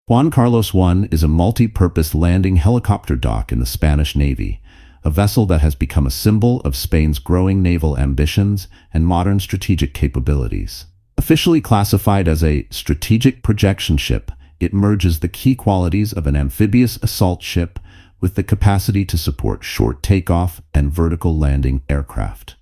Juan Carlos I is a multi-purpose landing helicopter dock in the Spanish Navy, a vessel that has become a symbol of Spain's growing naval ambitions and modern strategic capabilities. Officially classified as a strategic projection ship, it merges the key qualities of an amphibious assault ship with the capacity to support short takeoff and vertical landing aircraft.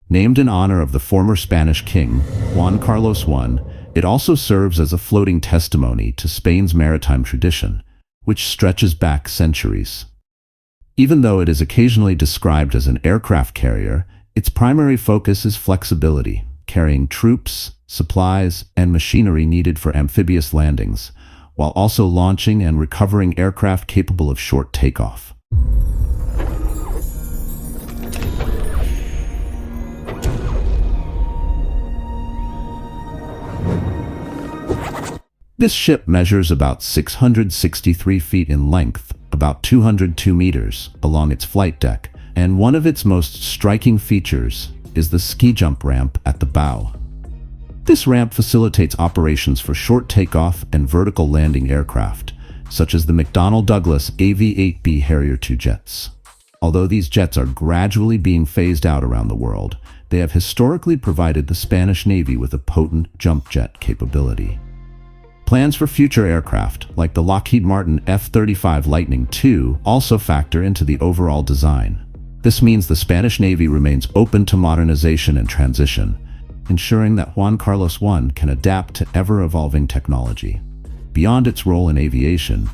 Named in honor of the former Spanish king, Juan Carlos I, it also serves as a floating testimony to Spain's maritime tradition, which stretches back centuries. Even though it is occasionally described as an aircraft carrier, its primary focus is flexibility, carrying troops, supplies, and machinery needed for amphibious landings, while also launching and recovering aircraft capable of short takeoff. This ship measures about 663 feet in length, about 202 meters along its flight deck, and one of its most striking features is the ski jump ramp at the bow. This ramp facilitates operations for short takeoff and vertical landing aircraft, such as the McDonnell Douglas AV-8B Harrier II jets. Although these jets are gradually being phased out around the world, they have historically provided the Spanish Navy with a potent jump jet capability. Plans for future aircraft, like the Lockheed Martin F-35 Lightning II, also factor into the overall design. This means the Spanish Navy remains open to modernization and transition, ensuring that Juan Carlos I can adapt to ever-evolving technology. Beyond its role in aviation,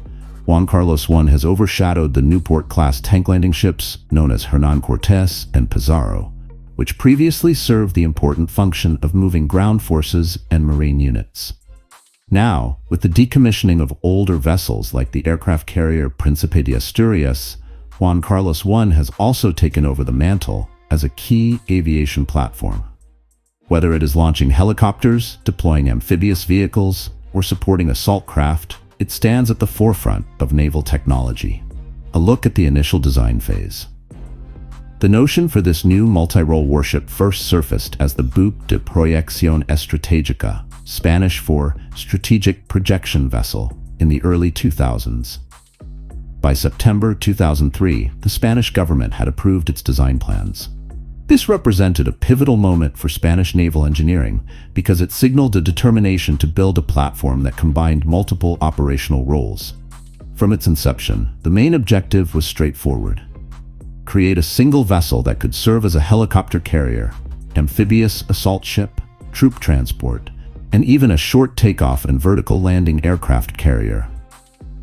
Juan Carlos I has overshadowed the Newport-class tank landing ships known as Hernán Cortés and Pizarro, which previously served the important function of moving ground forces and marine units. Now, with the decommissioning of older vessels like the aircraft carrier Príncipe de Asturias, Juan Carlos I has also taken over the mantle as a key aviation platform. Whether it is launching helicopters, deploying amphibious vehicles, or supporting assault craft, it stands at the forefront of naval technology. A look at the initial design phase. The notion for this new multi-role warship first surfaced as the Buque de Proyección Estratégica, Spanish for strategic projection vessel, in the early 2000s. By September 2003, the Spanish government had approved its design plans. This represented a pivotal moment for Spanish naval engineering because it signaled a determination to build a platform that combined multiple operational roles. From its inception, the main objective was straightforward: create a single vessel that could serve as a helicopter carrier, amphibious assault ship, troop transport, and even a short takeoff and vertical landing aircraft carrier.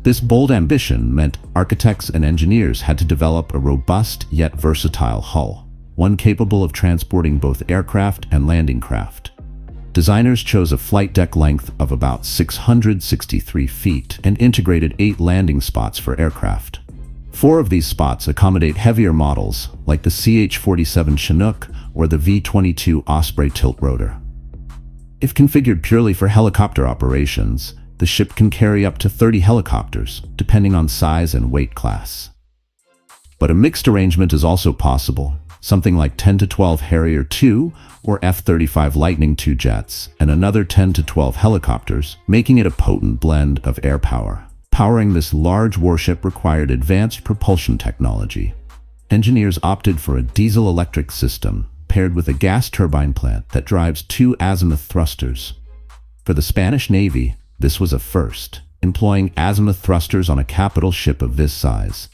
This bold ambition meant architects and engineers had to develop a robust yet versatile hull, one capable of transporting both aircraft and landing craft. Designers chose a flight deck length of about 663 feet and integrated 8 landing spots for aircraft. 4 of these spots accommodate heavier models like the CH-47 Chinook or the V-22 Osprey tiltrotor. If configured purely for helicopter operations, the ship can carry up to 30 helicopters, depending on size and weight class. But a mixed arrangement is also possible, something like 10 to 12 Harrier II or F-35 Lightning II jets, and another 10 to 12 helicopters, making it a potent blend of air power. Powering this large warship required advanced propulsion technology. Engineers opted for a diesel-electric system, paired with a gas turbine plant that drives 2 azimuth thrusters. For the Spanish Navy, this was a first, employing azimuth thrusters on a capital ship of this size.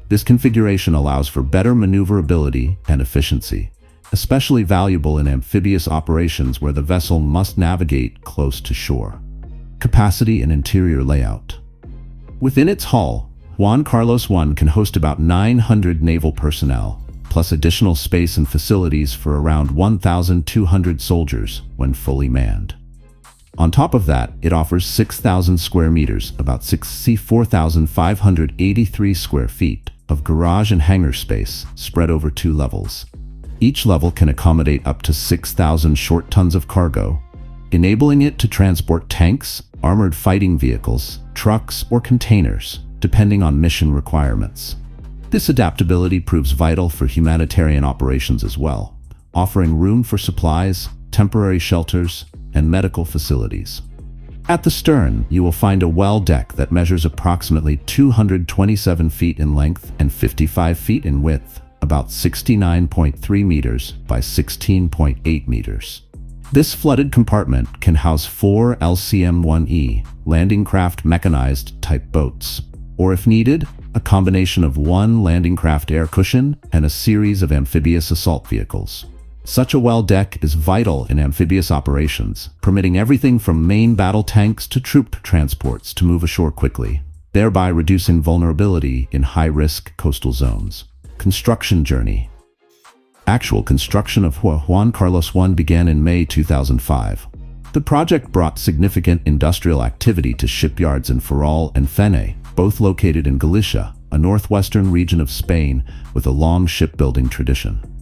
This configuration allows for better maneuverability and efficiency, especially valuable in amphibious operations where the vessel must navigate close to shore. Capacity and interior layout. Within its hull, Juan Carlos I can host about 900 naval personnel, plus additional space and facilities for around 1,200 soldiers when fully manned. On top of that, it offers 6,000 square meters, about 64,583 square feet, of garage and hangar space spread over 2 levels. Each level can accommodate up to 6,000 short tons of cargo, enabling it to transport tanks, armored fighting vehicles, trucks, or containers, depending on mission requirements. This adaptability proves vital for humanitarian operations as well, offering room for supplies, temporary shelters, and medical facilities. At the stern, you will find a well deck that measures approximately 227 feet in length and 55 feet in width, about 69.3 meters by 16.8 meters. This flooded compartment can house 4 LCM-1E landing craft mechanized type boats, or if needed, a combination of 1 landing craft air cushion and a series of amphibious assault vehicles. Such a well deck is vital in amphibious operations, permitting everything from main battle tanks to troop transports to move ashore quickly, thereby reducing vulnerability in high-risk coastal zones. Construction journey. Actual construction of Juan Carlos I began in May 2005. The project brought significant industrial activity to shipyards in Ferrol and Fene, both located in Galicia, a northwestern region of Spain with a long shipbuilding tradition.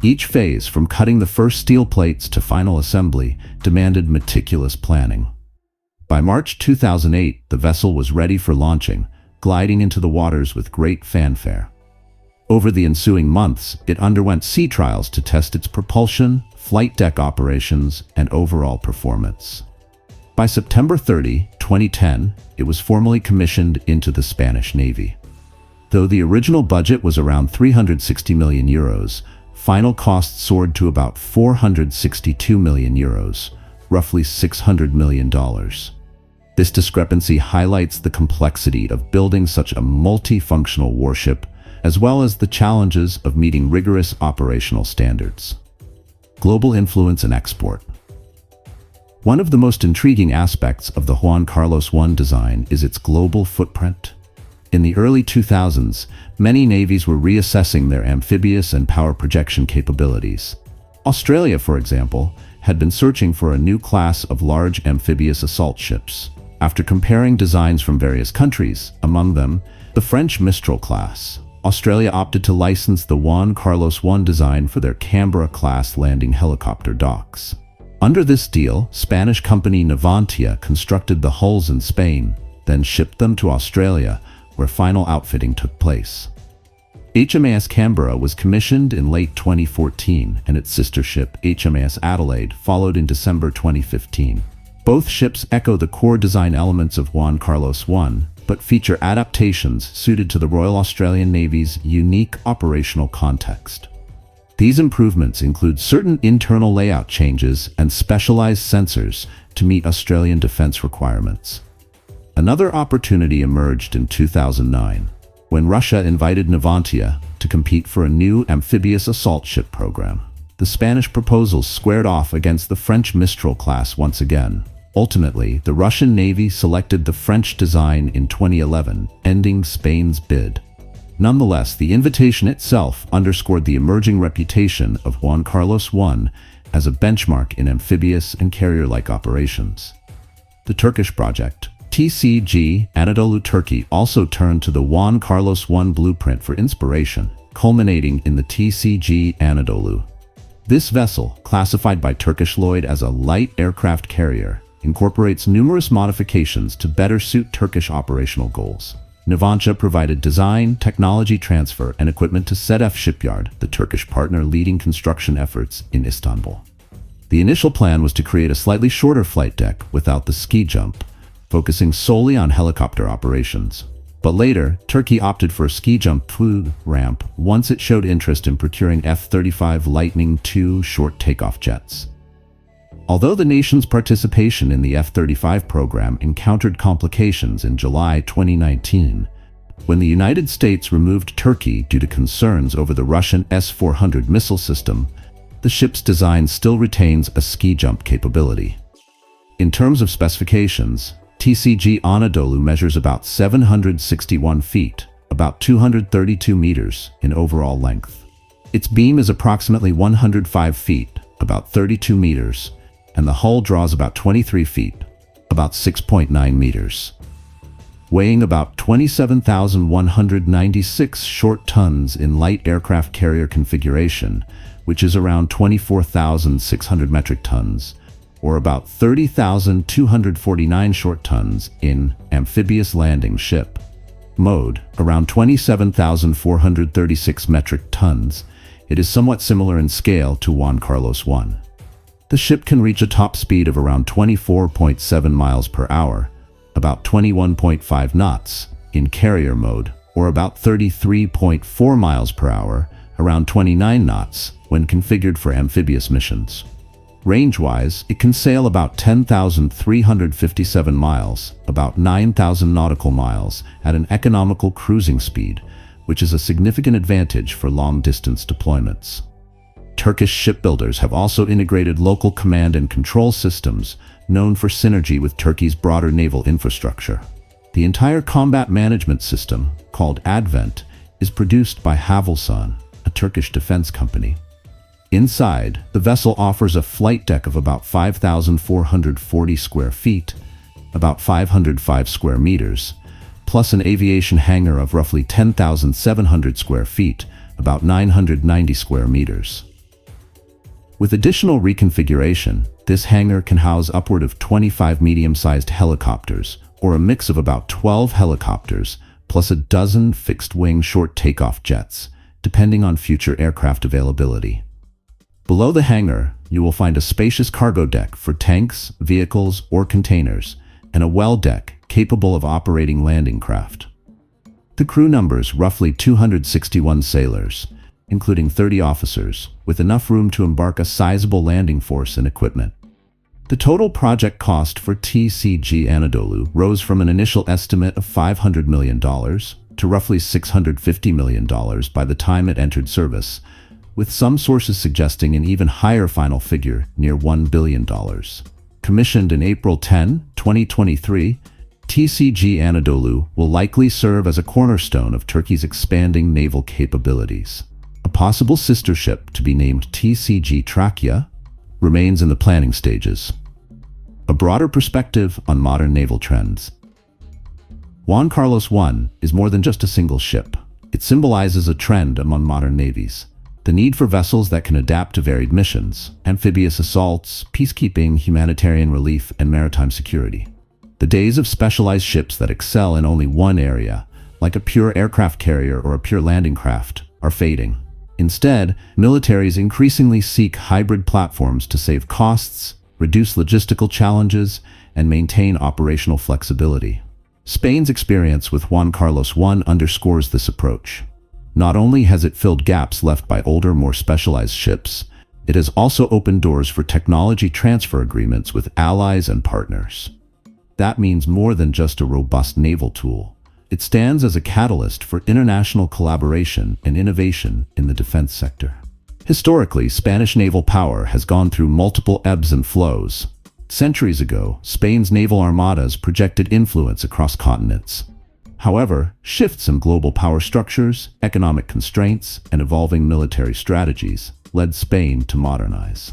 Each phase, from cutting the first steel plates to final assembly, demanded meticulous planning. By March 2008, the vessel was ready for launching, gliding into the waters with great fanfare. Over the ensuing months, it underwent sea trials to test its propulsion, flight deck operations, and overall performance. By September 30, 2010, it was formally commissioned into the Spanish Navy. Though the original budget was around 360 million euros, final costs soared to about 462 million euros, roughly $600 million. This discrepancy highlights the complexity of building such a multifunctional warship, as well as the challenges of meeting rigorous operational standards. Global influence and export. One of the most intriguing aspects of the Juan Carlos I design is its global footprint. In the early 2000s, many navies were reassessing their amphibious and power projection capabilities. Australia, for example, had been searching for a new class of large amphibious assault ships. After comparing designs from various countries, among them the French Mistral class, Australia opted to license the Juan Carlos I design for their Canberra-class landing helicopter docks. Under this deal, Spanish company Navantia constructed the hulls in Spain, then shipped them to Australia, where final outfitting took place. HMAS Canberra was commissioned in late 2014, and its sister ship, HMAS Adelaide, followed in December 2015. Both ships echo the core design elements of Juan Carlos I, but feature adaptations suited to the Royal Australian Navy's unique operational context. These improvements include certain internal layout changes and specialized sensors to meet Australian defense requirements. Another opportunity emerged in 2009, when Russia invited Navantia to compete for a new amphibious assault ship program. The Spanish proposals squared off against the French Mistral class once again. Ultimately, the Russian Navy selected the French design in 2011, ending Spain's bid. Nonetheless, the invitation itself underscored the emerging reputation of Juan Carlos I as a benchmark in amphibious and carrier-like operations. The Turkish project, TCG Anadolu Turkey, also turned to the Juan Carlos I blueprint for inspiration, culminating in the TCG Anadolu. This vessel, classified by Turkish Lloyd as a light aircraft carrier, incorporates numerous modifications to better suit Turkish operational goals. Navantia provided design, technology transfer, and equipment to Sedef Shipyard, the Turkish partner leading construction efforts in Istanbul. The initial plan was to create a slightly shorter flight deck without the ski jump, focusing solely on helicopter operations. But later, Turkey opted for a ski jump ramp once it showed interest in procuring F-35 Lightning II short takeoff jets. Although the nation's participation in the F-35 program encountered complications in July 2019, when the United States removed Turkey due to concerns over the Russian S-400 missile system, the ship's design still retains a ski jump capability. In terms of specifications, TCG Anadolu measures about 761 feet, about 232 meters in overall length. Its beam is approximately 105 feet, about 32 meters, and the hull draws about 23 feet, about 6.9 meters. Weighing about 27,196 short tons in light aircraft carrier configuration, which is around 24,600 metric tons, or about 30,249 short tons in amphibious landing ship mode, around 27,436 metric tons. It is somewhat similar in scale to Juan Carlos I. The ship can reach a top speed of around 24.7 miles per hour, about 21.5 knots, in carrier mode, or about 33.4 miles per hour, around 29 knots, when configured for amphibious missions. Range-wise, it can sail about 10,357 miles, about 9,000 nautical miles, at an economical cruising speed, which is a significant advantage for long-distance deployments. Turkish shipbuilders have also integrated local command and control systems, known for synergy with Turkey's broader naval infrastructure. The entire combat management system, called Advent, is produced by Havelsan, a Turkish defense company. Inside, the vessel offers a flight deck of about 5,440 square feet, about 505 square meters, plus an aviation hangar of roughly 10,700 square feet, about 990 square meters. With additional reconfiguration, this hangar can house upward of 25 medium-sized helicopters, or a mix of about 12 helicopters, plus a dozen fixed-wing short takeoff jets, depending on future aircraft availability. Below the hangar, you will find a spacious cargo deck for tanks, vehicles, or containers, and a well deck capable of operating landing craft. The crew numbers roughly 261 sailors, including 30 officers, with enough room to embark a sizable landing force and equipment. The total project cost for TCG Anadolu rose from an initial estimate of $500 million to roughly $650 million by the time it entered service, with some sources suggesting an even higher final figure, near $1 billion. Commissioned in April 10, 2023, TCG Anadolu will likely serve as a cornerstone of Turkey's expanding naval capabilities. A possible sister ship, to be named TCG Trakya, remains in the planning stages. A broader perspective on modern naval trends. Juan Carlos I is more than just a single ship. It symbolizes a trend among modern navies. The need for vessels that can adapt to varied missions, amphibious assaults, peacekeeping, humanitarian relief, and maritime security. The days of specialized ships that excel in only one area, like a pure aircraft carrier or a pure landing craft, are fading. Instead, militaries increasingly seek hybrid platforms to save costs, reduce logistical challenges, and maintain operational flexibility. Spain's experience with Juan Carlos I underscores this approach. Not only has it filled gaps left by older, more specialized ships, it has also opened doors for technology transfer agreements with allies and partners. That means more than just a robust naval tool. It stands as a catalyst for international collaboration and innovation in the defense sector. Historically, Spanish naval power has gone through multiple ebbs and flows. Centuries ago, Spain's naval armadas projected influence across continents. However, shifts in global power structures, economic constraints, and evolving military strategies led Spain to modernize.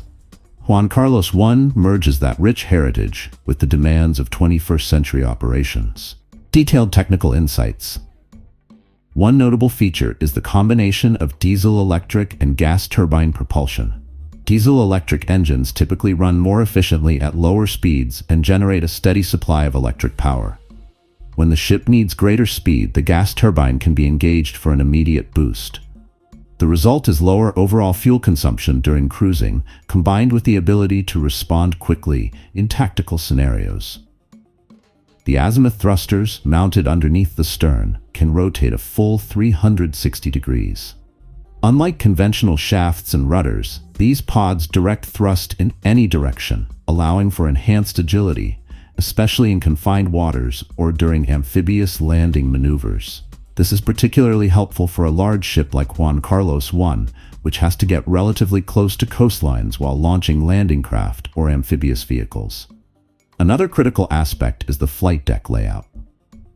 Juan Carlos I merges that rich heritage with the demands of 21st century operations. Detailed technical insights. One notable feature is the combination of diesel-electric and gas turbine propulsion. Diesel-electric engines typically run more efficiently at lower speeds and generate a steady supply of electric power. When the ship needs greater speed, the gas turbine can be engaged for an immediate boost. The result is lower overall fuel consumption during cruising, combined with the ability to respond quickly in tactical scenarios. The azimuth thrusters, mounted underneath the stern, can rotate a full 360 degrees. Unlike conventional shafts and rudders, these pods direct thrust in any direction, allowing for enhanced agility, especially in confined waters or during amphibious landing maneuvers. This is particularly helpful for a large ship like Juan Carlos I, which has to get relatively close to coastlines while launching landing craft or amphibious vehicles. Another critical aspect is the flight deck layout.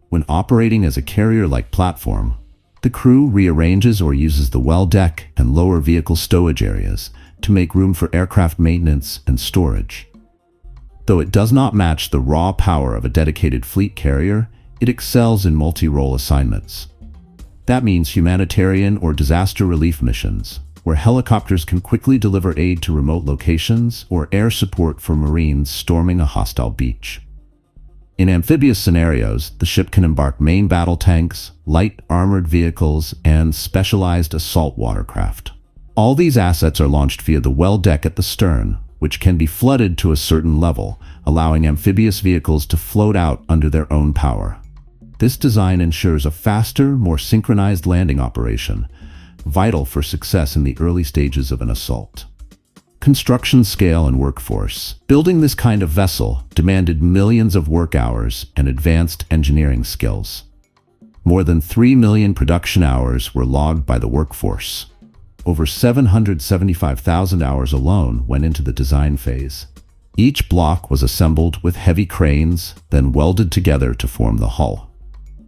When operating as a carrier-like platform, the crew rearranges or uses the well deck and lower vehicle stowage areas to make room for aircraft maintenance and storage. Though it does not match the raw power of a dedicated fleet carrier, it excels in multi-role assignments. That means humanitarian or disaster relief missions, where helicopters can quickly deliver aid to remote locations, or air support for Marines storming a hostile beach. In amphibious scenarios, the ship can embark main battle tanks, light armored vehicles, and specialized assault watercraft. All these assets are launched via the well deck at the stern, which can be flooded to a certain level, allowing amphibious vehicles to float out under their own power. This design ensures a faster, more synchronized landing operation, vital for success in the early stages of an assault. Construction scale and workforce. Building this kind of vessel demanded millions of work hours and advanced engineering skills. More than 3 million production hours were logged by the workforce. Over 775,000 hours alone went into the design phase. Each block was assembled with heavy cranes, then welded together to form the hull.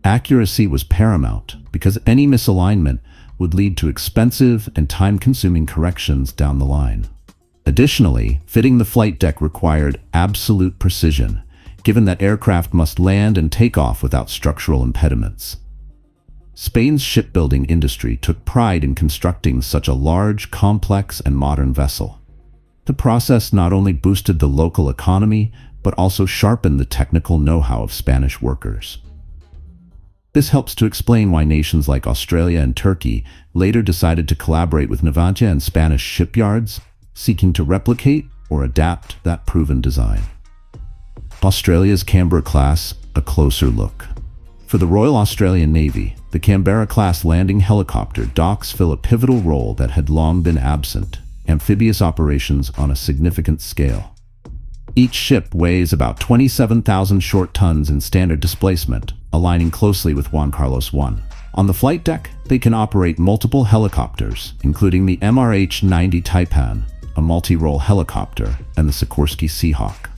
Accuracy was paramount because any misalignment would lead to expensive and time-consuming corrections down the line. Additionally, fitting the flight deck required absolute precision, given that aircraft must land and take off without structural impediments. Spain's shipbuilding industry took pride in constructing such a large, complex, and modern vessel. The process not only boosted the local economy, but also sharpened the technical know-how of Spanish workers. This helps to explain why nations like Australia and Turkey later decided to collaborate with Navantia and Spanish shipyards, seeking to replicate or adapt that proven design. Australia's Canberra class, a closer look. For the Royal Australian Navy, the Canberra-class landing helicopter docks fill a pivotal role that had long been absent: amphibious operations on a significant scale. Each ship weighs about 27,000 short tons in standard displacement, aligning closely with Juan Carlos I. On the flight deck, they can operate multiple helicopters, including the MRH-90 Taipan, a multi-role helicopter, and the Sikorsky Seahawk.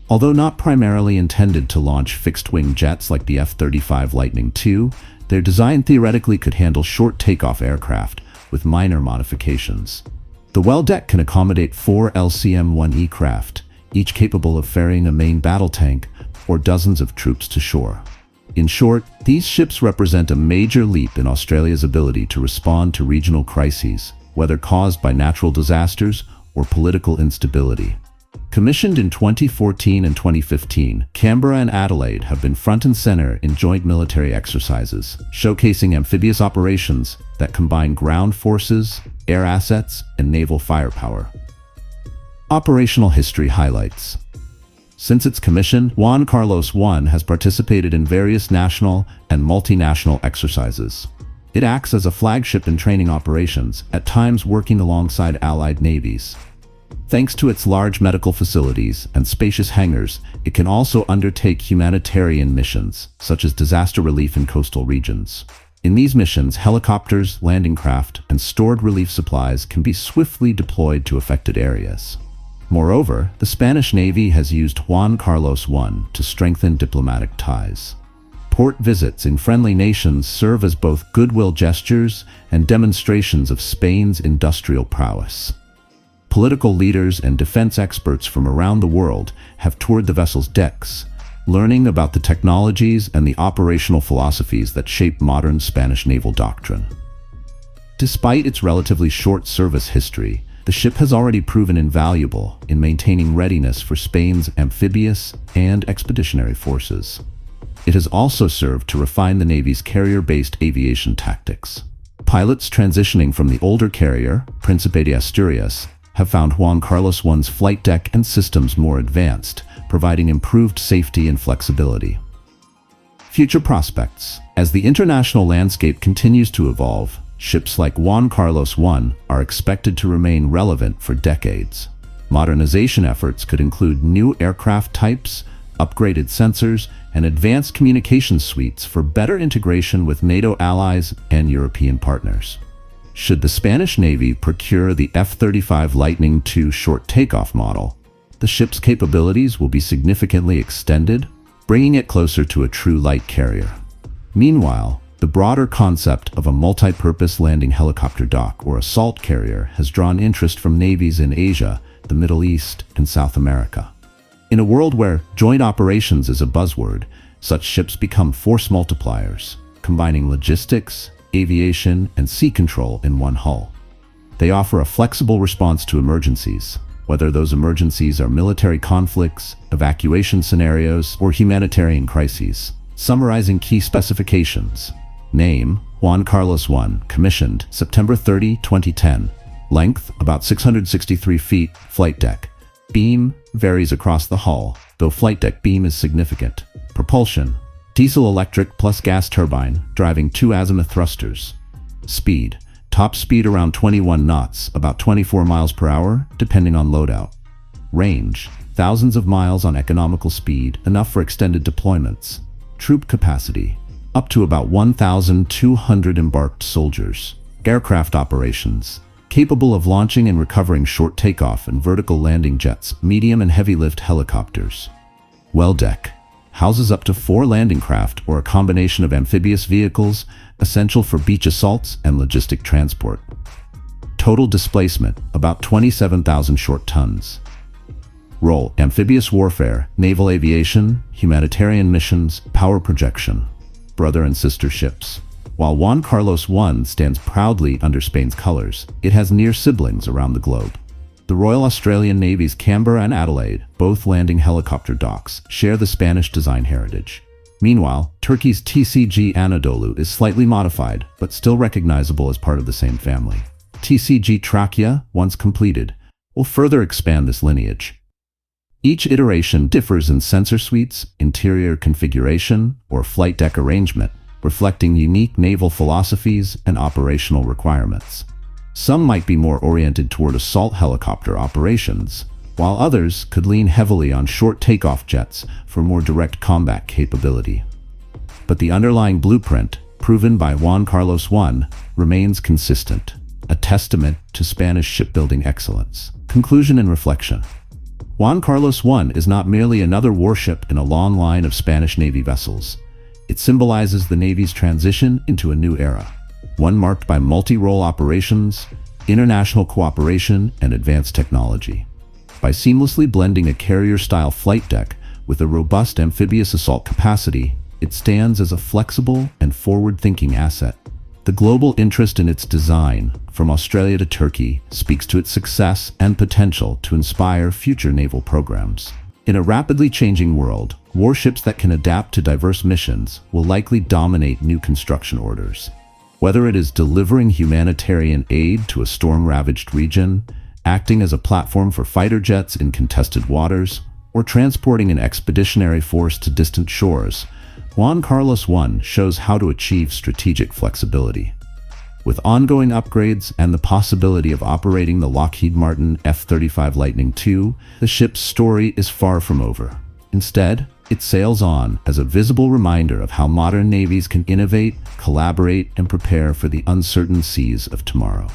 Although not primarily intended to launch fixed-wing jets like the F-35 Lightning II, their design theoretically could handle short takeoff aircraft with minor modifications. The well deck can accommodate 4 LCM-1E craft, each capable of ferrying a main battle tank or dozens of troops to shore. In short, these ships represent a major leap in Australia's ability to respond to regional crises, whether caused by natural disasters or political instability. Commissioned in 2014 and 2015, Canberra and Adelaide have been front and center in joint military exercises, showcasing amphibious operations that combine ground forces, air assets, and naval firepower. Operational history highlights. Since its commission, Juan Carlos I has participated in various national and multinational exercises. It acts as a flagship in training operations, at times working alongside allied navies. Thanks to its large medical facilities and spacious hangars, it can also undertake humanitarian missions, such as disaster relief in coastal regions. In these missions, helicopters, landing craft, and stored relief supplies can be swiftly deployed to affected areas. Moreover, the Spanish Navy has used Juan Carlos I to strengthen diplomatic ties. Port visits in friendly nations serve as both goodwill gestures and demonstrations of Spain's industrial prowess. Political leaders and defense experts from around the world have toured the vessel's decks, learning about the technologies and the operational philosophies that shape modern Spanish naval doctrine. Despite its relatively short service history, the ship has already proven invaluable in maintaining readiness for Spain's amphibious and expeditionary forces. It has also served to refine the Navy's carrier-based aviation tactics. Pilots transitioning from the older carrier, Príncipe de Asturias, have found Juan Carlos I's flight deck and systems more advanced, providing improved safety and flexibility. Future prospects. As the international landscape continues to evolve, ships like Juan Carlos I are expected to remain relevant for decades. Modernization efforts could include new aircraft types, upgraded sensors, and advanced communication suites for better integration with NATO allies and European partners. Should the Spanish Navy procure the F-35 Lightning II short takeoff model, the ship's capabilities will be significantly extended, bringing it closer to a true light carrier. Meanwhile, the broader concept of a multi-purpose landing helicopter dock or assault carrier has drawn interest from navies in Asia, the Middle East, and South America. In a world where joint operations is a buzzword, such ships become force multipliers, combining logistics, aviation, and sea control in one hull. They offer a flexible response to emergencies, whether those emergencies are military conflicts, evacuation scenarios, or humanitarian crises. Summarizing key specifications. Name: Juan Carlos I, commissioned September 30, 2010. Length: about 663 feet. Flight deck: Beam varies across the hull, though flight deck beam is significant. Propulsion: diesel-electric plus gas turbine, driving 2 azimuth thrusters. Speed: top speed around 21 knots, about 24 miles per hour, depending on loadout. Range: thousands of miles on economical speed, enough for extended deployments. Troop capacity: up to about 1,200 embarked soldiers. Aircraft operations: capable of launching and recovering short takeoff and vertical landing jets, medium and heavy lift helicopters. Well deck: houses up to 4 landing craft or a combination of amphibious vehicles, essential for beach assaults and logistic transport. Total displacement: about 27,000 short tons. Role: amphibious warfare, naval aviation, humanitarian missions, power projection. Brother and sister ships: while Juan Carlos I stands proudly under Spain's colors, it has near siblings around the globe. The Royal Australian Navy's Canberra and Adelaide, both landing helicopter docks, share the Spanish design heritage. Meanwhile, Turkey's TCG Anadolu is slightly modified, but still recognizable as part of the same family. TCG Trakya, once completed, will further expand this lineage. Each iteration differs in sensor suites, interior configuration, or flight deck arrangement, reflecting unique naval philosophies and operational requirements. Some might be more oriented toward assault helicopter operations, while others could lean heavily on short takeoff jets for more direct combat capability. But the underlying blueprint, proven by Juan Carlos I, remains consistent, a testament to Spanish shipbuilding excellence. Conclusion and reflection: Juan Carlos I is not merely another warship in a long line of Spanish Navy vessels. It symbolizes the Navy's transition into a new era, one marked by multi-role operations, international cooperation, and advanced technology. By seamlessly blending a carrier-style flight deck with a robust amphibious assault capacity, it stands as a flexible and forward-thinking asset. The global interest in its design, from Australia to Turkey, speaks to its success and potential to inspire future naval programs. In a rapidly changing world, warships that can adapt to diverse missions will likely dominate new construction orders. Whether it is delivering humanitarian aid to a storm-ravaged region, acting as a platform for fighter jets in contested waters, or transporting an expeditionary force to distant shores, Juan Carlos I shows how to achieve strategic flexibility. With ongoing upgrades and the possibility of operating the Lockheed Martin F-35 Lightning II, the ship's story is far from over. Instead, it sails on as a visible reminder of how modern navies can innovate, collaborate, and prepare for the uncertain seas of tomorrow.